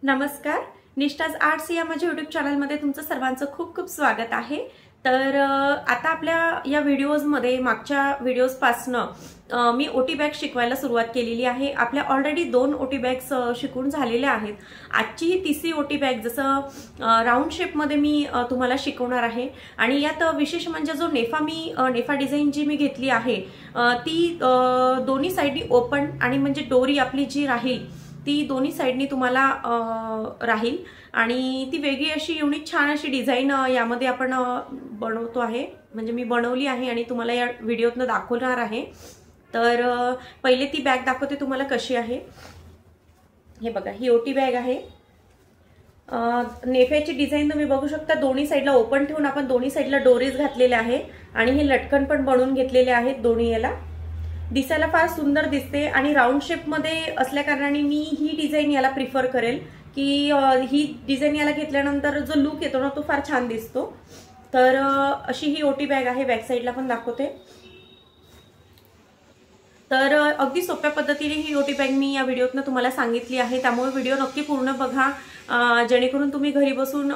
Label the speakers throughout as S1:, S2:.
S1: नमस्कार, निष्ठाज आर्ट्स या माझ्या यूट्यूब चॅनलमध्ये तुमचं सर्वांचं खूप खूप स्वागत आहे। तर आता आपल्या या व्हिडिओजमध्ये मागच्या व्हिडिओजपासनं मी ओटी बॅग शिकवायला सुरुवात केलेली आहे। आपल्या ऑलरेडी 2 ओटी बॅग्स शिकून झालेल्या आहेत। आजची ही तिसरी ओटी बॅग जसं राऊंड शेपमध्ये मी तुम्हाला शिकवणार आहे आणि यात विशेष म्हणजे जो नेफा डिझाइन जी मी घेतली आहे ती दोन्ही साइडनी ओपन आणि म्हणजे डोरी आपली जी राहील ती दोन्ही साइडनी तुम्हाला राहील आणि ती वेगळी अशी युनिक छान अशी डिझाइन यामध्ये आपण बनवतो आहे, म्हणजे मी बनवली आहे आणि तुम्हाला या व्हिडिओतनं दाखवणार आहे। तर पहिले ती बॅग दाखवते तुम्हाला कशी आहे। हे बघा, ही ओटी बॅग आहे। नेफ्याची डिझाइन तुम्ही बघू शकता, दोन्ही साइडला ओपन ठेवून आपण दोन्ही साइडला डोरीज घातलेले आहे आणि हे लटकन पण बनवून घेतलेले आहेत। दोन्ही याला दिसायला फार सुंदर दिसते आणि राऊंड शेप मध्ये असल्या कारणाने मी ही डिझाइन याला प्रिफर करेल की ही डिझाइन याला घेतल्यानंतर जो लुक येतो ना तो फार छान दिसतो। तर अशी ही ओटी बॅग आहे, बॅक साइडला पण दाखवते। तर अगदी सोप्या पद्धतीने ही ओटी बॅग मी या व्हिडिओतनं तुम्हाला सांगितली आहे, त्यामुळे व्हिडिओ नक्की पूर्ण बघा जेणेकरून तुम्ही घरी बसून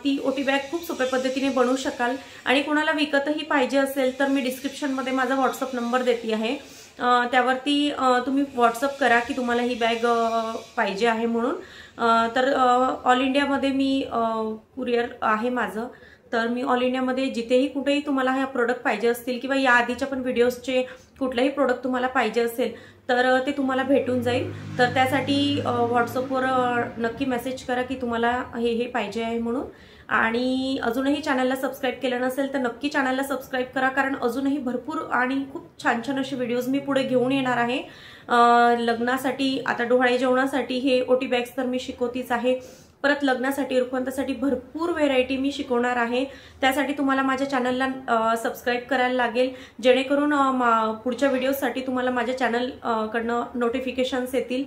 S1: ती ओटी बॅग खूप सोप्या पद्धतीने बनवू शकाल। आणि कोणाला विकतही पाहिजे असेल तर मी डिस्क्रिप्शन मध्ये माझा व्हॉट्सअप नंबर देते आहे, त्यावरती तुम्ही व्हॉट्सअप करा की तुम्हाला ही बॅग पाहिजे आहे म्हणून। तर ऑल इंडियामध्ये मी कुरिअर आहे माझं, तर मी ऑल इंडियामध्ये जिथेही कुठेही तुम्हाला हे प्रोडक्ट पाहिजे असतील किंवा या आधीच्या पण व्हिडिओजचे कुठलेही प्रोडक्ट तुम्हाला पाहिजे असेल तर ते तुम्हाला भेटून जाईल। तर त्यासाठी व्हॉट्सअपवर नक्की मेसेज करा की तुम्हाला हे पाहिजे आहे म्हणून। आणि अजूनही चॅनलला सबस्क्राइब केलं नसेल तर नक्की चॅनलला सबस्क्राइब करा, कारण अजूनही भरपूर आणि खूप छान छान असे व्हिडिओज मी पुढे घेऊन येणार आहे। लग्नासाठी, आता डोहाळे जेवणासाठी हे ओटी बॅग्स तर मी शिकवतीच आहे, परत लग्नासाठी रुखवतासाठी भरपूर व्हेरायटी मी शिकवणार आहे। त्यासाठी तुम्हाला माझ्या चॅनलला सबस्क्राइब करायला लागेल, जेणेकरून पुढच्या व्हिडिओसाठी तुम्हाला माझ्या चॅनल कडनं नोटिफिकेशन्स येतील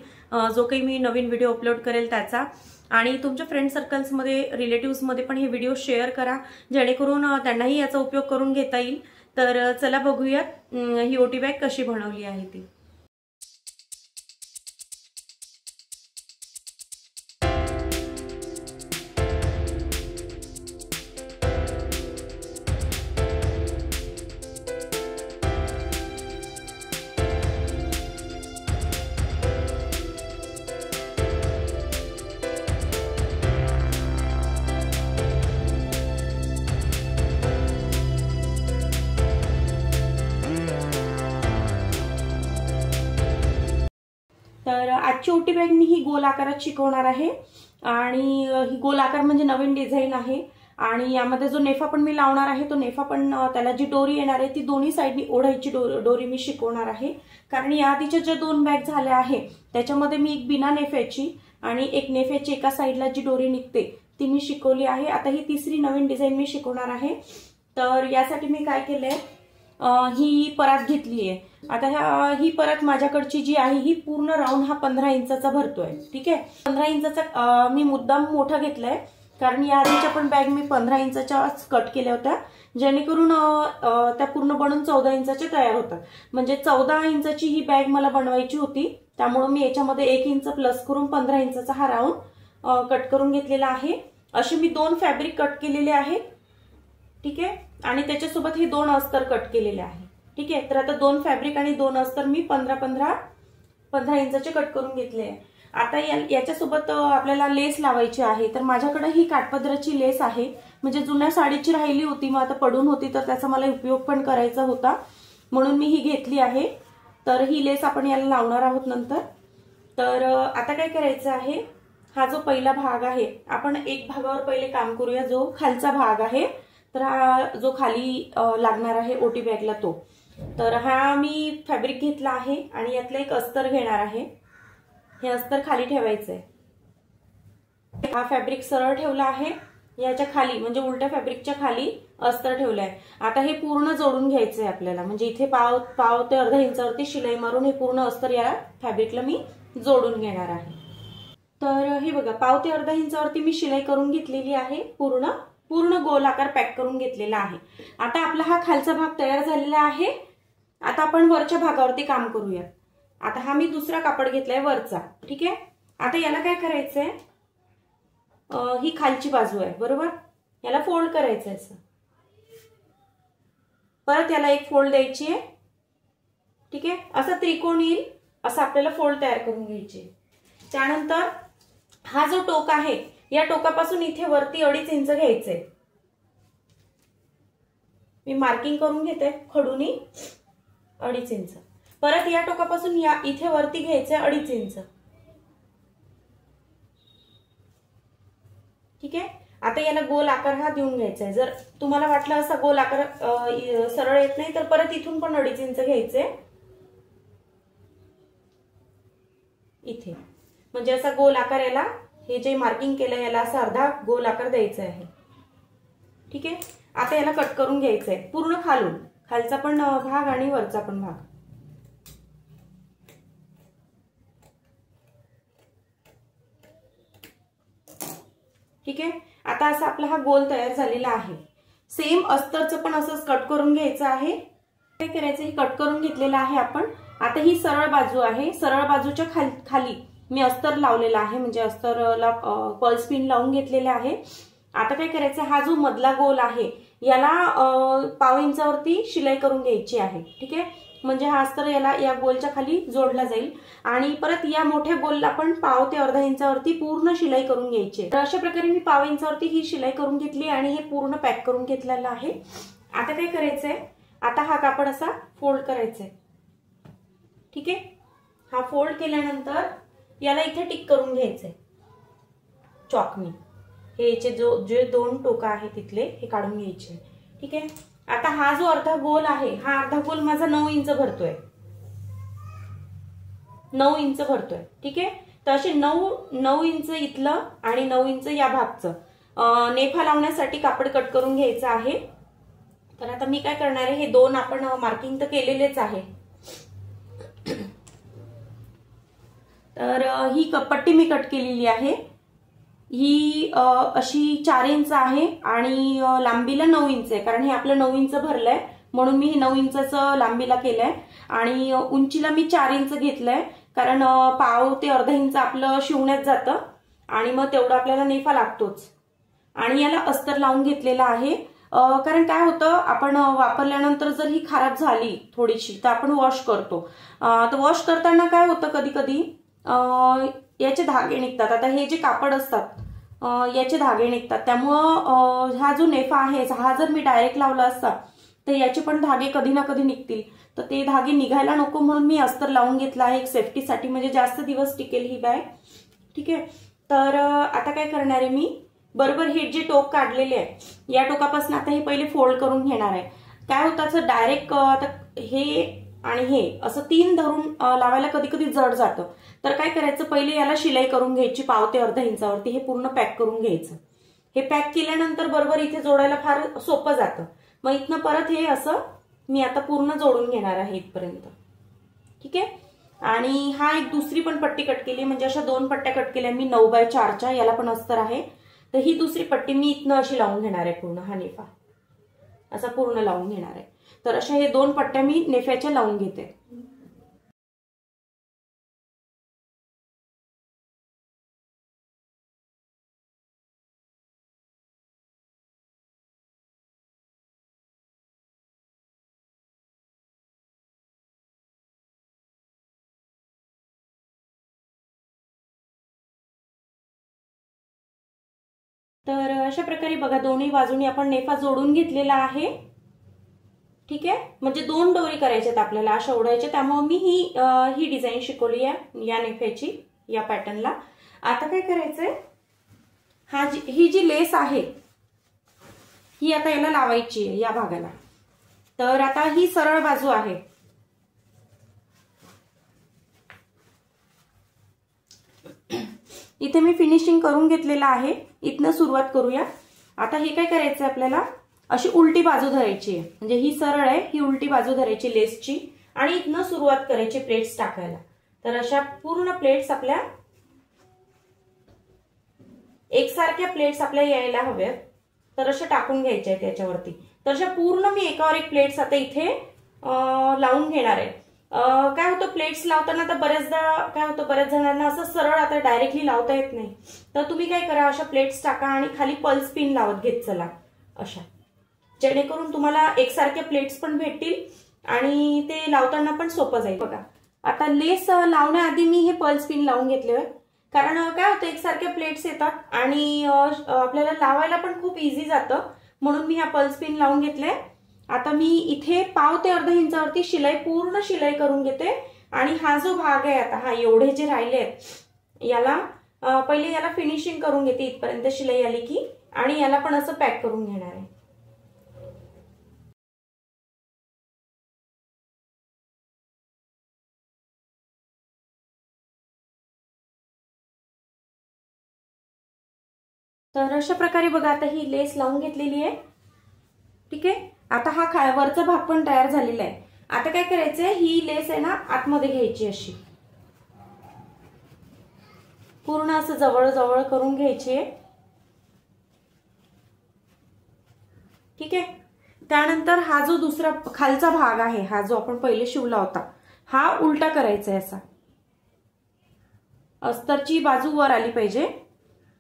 S1: जो काही मी नवीन व्हिडिओ अपलोड करेल त्याचा। आणि तुमच्या फ्रेंड सर्कल्समध्ये, रिलेटिव्समध्ये पण हे व्हिडिओ शेअर करा जेणेकरून त्यांनाही याचा उपयोग करून घेता येईल। तर चला बघूयात ही ओटी बॅग कशी बनवली आहे ती। तर आजची ओटी बॅग मी ही गोल आकारात शिकवणार आहे आणि ही गोल आकार म्हणजे नवीन डिझाइन आहे। आणि यामध्ये जो नेफा पण मी लावणार आहे तो नेफा पण त्याला जी डोरी येणार आहे ती दोन्ही साइडनी ओढायची डोरी मी शिकवणार आहे, कारण या आधीच्या ज्या 2 बॅग झाल्या आहे त्याच्यामध्ये मी एक बिना नेफ्याची आणि एक नेफ्याची एका साइडला जी डोरी निघते ती मी शिकवली आहे। आता ही तिसरी नवीन डिझाइन मी शिकवणार आहे। तर यासाठी मी काय केलंय, ही परात घेतली आहे। आता ही परत माझ्याकडची जी आहे ही पूर्ण राऊंड हा 15 इंचाचा भरतोय, ठीक आहे। 15 इंचाचा मी मुद्दाम मोठा घेतलाय, कारण या आधीच्या पण बॅग मी 15 इंचाच्या कट केल्या होत्या, जेणेकरून त्या पूर्ण बनून 14 इंचाच्या तयार होतात। म्हणजे 14 इंचाची ही बॅग मला बनवायची होती, त्यामुळे मी याच्यामध्ये 1 इंच प्लस करून 15 इंचाचा हा राऊंड कट करून घेतलेला आहे। असे मी 2 फॅब्रिक कट केलेले आहेत, ठीक आहे। आणि त्याच्यासोबत हे 2 अस्तर कट केलेले आहे, ठीक आहे। तर आता 2 फॅब्रिक आणि 2 अस्तर मी 15 इंचाचे कट करून घेतले आहे। आता याच्यासोबत आपल्याला लेस लावायची आहे, तर माझ्याकडे ही काठपदराची लेस आहे, म्हणजे जुन्या साडीची राहिली होती, मग आता पडून होती तर त्याचा मला उपयोग पण करायचा होता म्हणून मी ही घेतली आहे। तर ही लेस आपण याला लावणार आहोत नंतर। तर आता काय करायचं आहे, हा जो पहिला भाग आहे आपण एक भागावर पहिले काम करूया, जो खालचा भाग आहे। तर हा जो खाली लागणार आहे ओटी बॅगला तो, तर हा मी फॅब्रिक घेतला आहे आणि यातलं एक अस्तर घेणार आहे। हे अस्तर खाली ठेवायचं आहे। हा फॅब्रिक सरळ ठेवला आहे, याच्या खाली म्हणजे उलट्या फॅब्रिकच्या खाली अस्तर ठेवलंय। आता हे पूर्ण जोडून घ्यायचंय आपल्याला, म्हणजे इथे पाव ते अर्धा इंचावरती शिलाई मारून हे पूर्ण अस्तर या फॅब्रिकला मी जोडून घेणार आहे। तर हे बघा, पाव ते अर्धा इंचावरती मी शिलाई करून घेतलेली आहे, पूर्ण गोल आकार पॅक करून घेतलेला आहे। आता आपला हा खालचा भाग तयार झालेला आहे। आता आपण वरच्या भागावरती काम करूया। आता हा मी दुसरा कापड घेतलाय वरचा, ठीक आहे। आता याला काय करायचंय, ही खालची बाजू आहे बरोबर, याला फोल्ड करायचं आहे असं, परत याला एक फोल्ड द्यायची आहे, ठीक आहे, असा त्रिकोण येईल असं आपल्याला फोल्ड तयार करून घ्यायची. त्यानंतर हा जो टोक आहे या टोकापासून इथे वरती 2.5 इंच घ्यायचंय, मी मार्किंग करून घेते खडूनी 2.5 इंच, परत या टोकापासून या इथे वरती घ्यायचंय 2.5 इंच, ठीक आहे. आता याला गोल आकार हा देऊन घ्यायचा आहे. जर तुम्हाला वाटलं असा गोल आकार सरळ येत नाही तर परत इथून पण 2.5 इंच घ्यायचे इथे, म्हणजे असा गोल आकार याला, हे जे मार्किंग केलं याला असा अर्धा गोल आकार द्यायचा आहे, ठीक आहे. आता याला कट करून घ्यायचं आहे पूर्ण खालून, खालचा पण भाग आणि वरचा पण भाग, ठीक आहे. आता असा आपला हा गोल तयार झालेला आहे. सेम अस्तरचं पण असंच कट करून घ्यायचं आहे. काय करायचं, हे कट करून घेतलेलं आहे आपण. आता ही सरळ बाजू आहे, सरळ बाजूच्या खाली मी अस्तर लावलेला आहे, म्हणजे अस्तरला पल्स पिन लावून घेतलेले आहे. आता काय करायचं, हा जो मधला गोल आहे याला 1/2 इंचावरती शिलाई करून घ्यायची आहे, ठीक आहे. म्हणजे हा अस्तर याला या गोलच्या खाली जोडला जाईल आणि परत या मोठ्या गोलला आपण 1/2 ते अर्धा इंचावरती पूर्ण शिलाई करून घ्यायची. तर अशा प्रकारे मी 1/2 इंचावरती ही शिलाई करून घेतली आणि हे पूर्ण पॅक करून घेतलेलं आहे. आता काय करायचंय, आता हा कापड असा फोल्ड करायचा आहे, ठीक आहे. हा फोल्ड केल्यानंतर याला इथे टिक करून घ्यायचंय चॉकनी, हे याचे जे 2 टोका आहेत तिथले हे काढून घ्यायचे, ठीक आहे. आता हा जो अर्धा गोल आहे, हा अर्धा गोल माझा 9 इंच भरतोय, 9 इंच भरतोय, ठीक आहे. तर असे 9 इंच इथलं आणि 9 इंच या भागचं नेफा लावण्यासाठी कापड कट करून घ्यायचं आहे. तर आता मी काय करणार आहे, हे 2 आपण मार्किंग तर केलेलेच आहे. तर ही पट्टी मी कट केलेली आहे, ही अशी 4 इंच आहे आणि लांबीला 9 इंच आहे, कारण हे आपलं 9 इंच भरलंय म्हणून मी हे 9 इंचाचं लांबीला केलंय. आणि उंचीला मी 4 इंच घेतलंय, कारण 1/2 ते अर्धा इंच आपलं शिवण्यात जातं आणि मग तेवढं आपल्याला नेफा लागतोच. आणि याला अस्तर लावून घेतलेला आहे, कारण काय होतं, आपण वापरल्यानंतर जर ही खराब झाली थोडीशी तर आपण वॉश करतो. तर वॉश करताना काय होतं, कधी कधी याचे धागे निघतात. आता हे जे कापड असतात याचे धागे निघतात, त्यामुळं हा जो नेफा आहे हा जर मी डायरेक्ट लावला असता तर याचे पण धागे कधी ना कधी निघतील. तर ते धागे निघायला नको म्हणून मी अस्तर लावून घेतला आहे एक सेफ्टीसाठी, म्हणजे जास्त दिवस टिकेल ही बॅग, ठीक आहे. तर आता काय करणार आहे, मी बरोबर हे जे टोक काढलेले आहे या टोकापासून आता हे पहिले फोल्ड करून घेणार आहे. काय होतं, असं डायरेक्ट आता हे आणि हे असं 3 धरून लावायला कधी कधी जड जातं. तर काय करायचं, पहिले याला शिलाई करून घ्यायची 1/2 ते अर्धा इंचावरती, हे पूर्ण पॅक करून घ्यायचं. हे पॅक केल्यानंतर बरोबर इथे जोडायला फार सोपं जातं. मग इथनं परत हे असं मी आता पूर्ण जोडून घेणार आहे इथपर्यंत, ठीक आहे. आणि हा एक दुसरी पण पट्टी कट केली, म्हणजे अशा 2 पट्ट्या कट केल्या मी 9x4च्या, याला पण अस्तर आहे. तर ही दुसरी पट्टी मी इथनं अशी लावून घेणार आहे, पूर्ण हा नेफा असा पूर्ण लावून घेणार आहे. तर अशा हे 2 पट्ट्या मी नेफ्याच्या लावून घेते. तर अशा प्रकारे बघा, दोन्ही बाजूनी आपण नेफा जोडून घेतलेला आहे, ठीक आहे. म्हणजे 2 दोरी करायच्यात आपल्याला अशा ओढायच्या, त्यामुळे मी ही डिझाईन शिकवली आहे या नेफ्याची, या पॅटर्नला. आता काय करायचंय, ही जी लेस आहे ही आता याला लावायची आहे या भागाला. तर आता ही सरळ बाजू आहे, इथे मी फिनिशिंग करून घेतलेलं आहे. इथनं सुरुवात करूया. आता हे काय करायचं, आपल्याला अशी उलटी बाजू धरायची आहे, म्हणजे ही सरळ आहे, ही उलटी बाजू धरायची लेसची आणि इथनं सुरुवात करायची प्लेट्स टाकायला. तर अशा पूर्ण प्लेट्स आपल्या एकसारख्या प्लेट्स आपल्या यायला हव्यात, तर अशा टाकून घ्यायच्या आहेत त्याच्यावरती. तर अशा पूर्ण मी एकावर एक प्लेट्स आता इथे लावून घेणार आहे. काय होतं प्लेट्स लावताना तर बऱ्याचदा काय होतं, बऱ्याच जणांना असं सरळ आता डायरेक्टली लावता येत नाही, तर तुम्ही काय करा, अशा प्लेट्स टाका आणि खाली पल्स पिन लावत घेत चला अशा, जेणेकरून तुम्हाला एकसारख्या प्लेट्स पण भेटतील आणि ते लावताना पण सोपं जाईल. बघा आता लेस लावण्याआधी मी हे पल्स पिन लावून घेतले, कारण काय होतं एकसारख्या प्लेट्स येतात आणि आपल्याला लावायला पण खूप इझी जातं, म्हणून मी हा पल्स पिन लावून घेतले. आता मी इथे पाव ते अर्धा इंचावरती शिलाई, पूर्ण शिलाई करून घेते आणि हा जो भाग आहे आता, हा एवढे जे राहिले आहेत याला पहिले याला फिनिशिंग करून घेते इथपर्यंत शिलाई आली की, आणि याला पण असं पॅक करून घेणार आहे. तर अशा प्रकारे बघा आता ही लेस लावून घेतलेली आहे. ठीक आहे, आता हा वरचा भाग पण तयार झालेला आहे. आता काय करायचंय, ही लेस आहे ना आतमध्ये घ्यायची, अशी पूर्ण असं जवळ जवळ करून घ्यायची आहे. ठीक आहे, त्यानंतर हा जो दुसरा खालचा भाग आहे, हा जो आपण पहिले शिवला होता, हा उलटा करायचा आहे. असा अस्तरची बाजू वर आली पाहिजे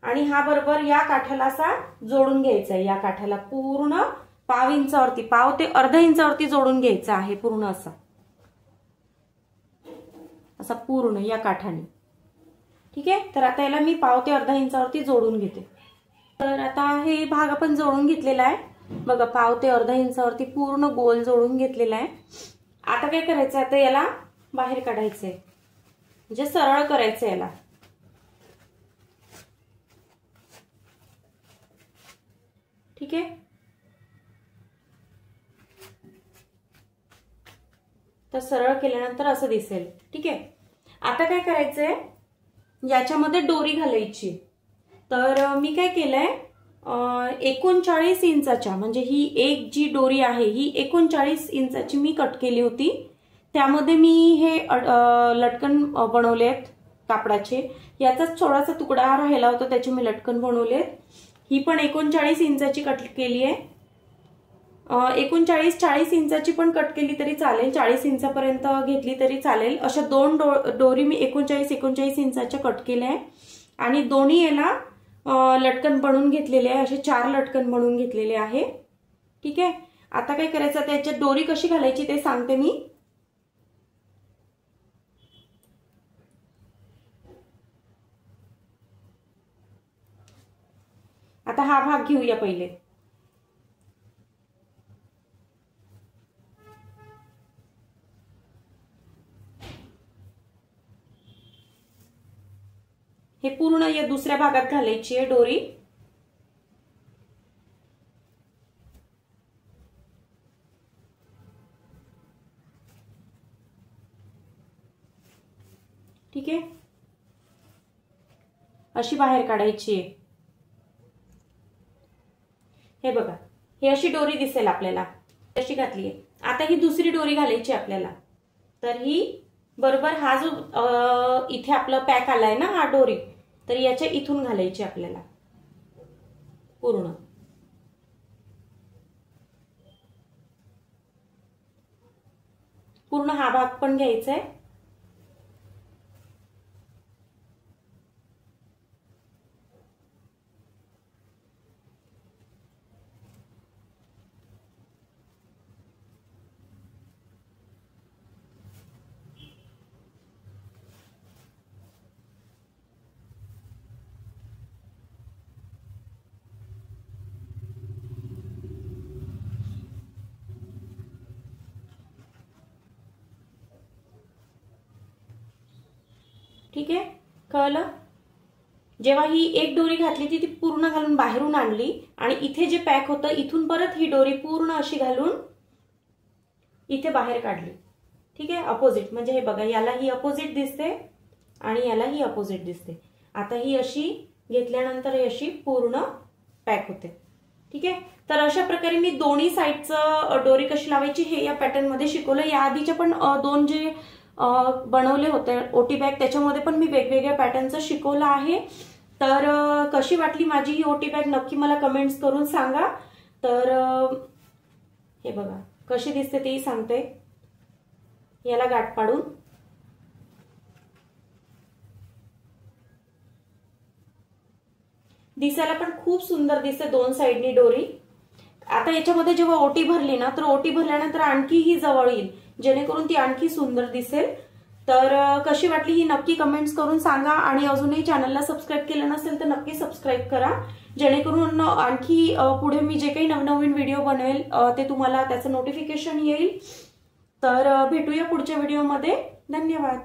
S1: आणि हा बरोबर या काठाला असा जोडून घ्यायचा आहे. या काठाला पूर्ण पाव इंचावरती, पाव ते अर्धा इंचावरती जोडून घ्यायचा आहे पूर्ण असा, असा पूर्ण या काठाने. ठीक आहे, तर आता याला मी पाव ते अर्धा इंचावरती जोडून घेते. तर आता हे भाग आपण जोडून घेतलेला आहे बघा, पाव ते अर्धा इंचावरती पूर्ण गोल जोडून घेतलेला आहे. आता काय करायचं, आता याला बाहेर काढायचंय, म्हणजे सरळ करायचं याला. ठीक आहे, तर सरळ केल्यानंतर असं दिसेल. ठीक आहे, आता काय करायचंय, याच्यामध्ये दोरी घालायची. तर मी काय केलंय, 39 इंचाच्या, म्हणजे ही एक जी दोरी आहे ही 39 इंचाची मी कट केली होती. त्यामध्ये मी हे लटकन बनवलेत कापडाचे, याचाच थोडासा तुकडा राहिला होता, त्याचे मी लटकन बनवलेत. ही पण 39 इंचाची कट केली आहे. 39-40 इंचाची पण कट केली तरी चालेल, 40 इंचापर्यंत घेतली तरी चालेल. अशा दोन दोरी मी 39 इंचाच्या कट केल्या आहे आणि दोन्ही याला लटकन बनवून घेतलेले आहे. असे 4 लटकन बनवून घेतलेले आहे. ठीक आहे, आता काय करायचं, त्याच्यात दोरी कशी घालायची ते सांगते मी. आता हा भाग घेऊया पहिले. हे पूर्ण या दुसऱ्या भागात घालायची आहे दोरी. ठीक आहे, अशी बाहेर काढायची आहे. हे बघा, ही अशी दोरी दिसेल आपल्याला, अशी घातली आहे. आता ही दुसरी दोरी घालायची आपल्याला. तर ही बरोबर हा जो इथे आपला पॅक आलाय ना हा दोरी, तर याच्या इथून घालायची आपल्याला पूर्ण. पूर्ण हा भाग पण घ्यायचा आहे. ठीक आहे, कळलं. जेव्हा ही एक दोरी घातली ती पूर्ण घालून बाहेरून आणली आणि इथे जे पॅक होतं इथून परत ही दोरी पूर्ण अशी घालून इथे बाहेर काढली. ठीक आहे, अपोजिट, म्हणजे हे बघा, याला ही अपोजिट दिसते आणि याला ही अपोजिट दिसते. आता ही अशी घेतल्यानंतर ही अशी पूर्ण पॅक होते. ठीक आहे, तर अशा प्रकारे मी दोन्ही साईडचं दोरी कशी लावायची हे या पॅटर्न मध्ये शिकवलं. या आधीच्या पण 2 जे बनवले होते ओटी बॅग, त्याच्यामध्ये पण मी वेगवेगळ्या पॅटर्नचं शिकवलं आहे. तर कशी वाटली माझी ही ओटी बॅग नक्की मला कमेंट्स करून सांगा. तर हे बघा कशी दिसते तेही सांगते. याला गाठ पाडून दिसायला पण खूप सुंदर दिसते दोन साइडनी डोरी। आता याच्यामध्ये जेव्हा ओटी भरली ना तर ओटी भरल्यानंतर आणखी ही जवळ येईल, जेणेकरून ती आणखी सुंदर दिसेल। तर कशी वाटली ही नक्की कमेंट्स करून सांगा आणि अजूनही चॅनलला सबस्क्राईब केलं नसेल तर नक्की सबस्क्राईब करा, जेणेकरून आणखी पुढे मी जे काही नवनवीन व्हिडिओ बनवेल ते तुम्हाला त्याचं नोटिफिकेशन येईल। तर भेटूया पुढच्या व्हिडिओमध्ये। धन्यवाद।